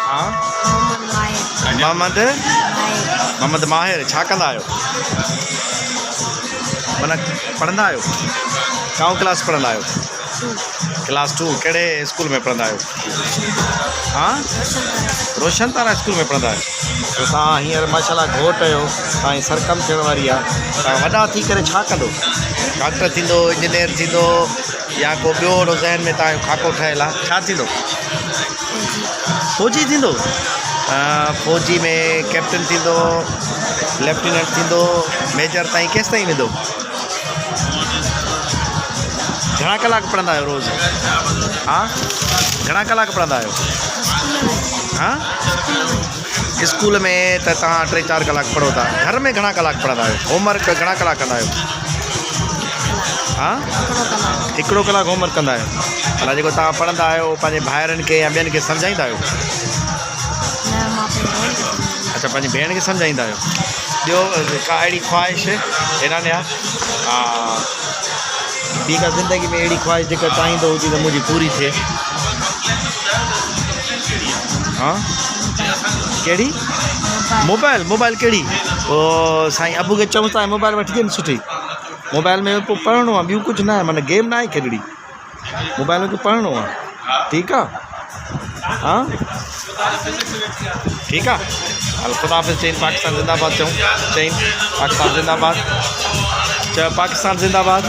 हाँ मोहम्मद माहिर छा कंदा आहियो माना पढ़ंदा आहियो काऊं क्लास पढ़ंदा आहियो क्लास 2 कहिड़े स्कूल में पढ़ंदा आहियो हाँ रोशन तारा स्कूल में पढ़ंदा आहियो तो तव्हां हींअर माशाल्लाह घोट आहियो तव्हांजी सरकम थियण वारी आहे तव्हां वॾा थी करे छा कंदो डॉक्टर थींदो इंजीनियर थींदो या को ॿियो अहिड़ो ज़हन में तव्हांजो खाको ठहियलु आहे छा थींदो फौजी थींदो फौजी में कैप्टन थींदो लेफ्टिनेंट थींदो मेजर ताईं केसि ताईं वेंदो घणा कलाक पढ़ंदा आहियो रोज़ हाँ घणा कलाक पढ़ंदा आहियो हाँ स्कूल में त तव्हां 3-4 कलाक पढ़ो था घर में घणा कलाक पढ़ंदा आहियो होमवर्क घणा कलाक कंदा आहियो हाँ 1 कलाक होमवर्क कंदा आहियो भला जेको तव्हां पढ़ंदा आहियो पंहिंजे भाइरनि खे या ॿियनि खे सम्झाईंदा आहियो अच्छा पंहिंजी भेण खे सम्झाईंदा आहियो ॿियो का अहिड़ी ख़्वाहिश हेॾा ने हा ॿी का ज़िंदगी में अहिड़ी ख़्वाहिश जेका चाहींदो हुजे त मुंहिंजी पूरी थिए हाँ कहिड़ी मोबाइल कहिड़ी पोइ साईं अबू खे चऊं था मोबाइल वठी ॾियनि सुठी मोबाइल में पोइ पढ़णो आहे ॿियूं कुझु न आहे माना गेम न आहे खेॾणी मोबाइल में पढ़णो आहे ठीकु आहे हाँ ठीकु आहे हल ख़ुदा हाफ़िज़ चईनि पाकिस्तान ज़िंदाबाद चऊं चईनि पाकिस्तान ज़िंदाबाद चयो पाकिस्तान ज़िंदाबाद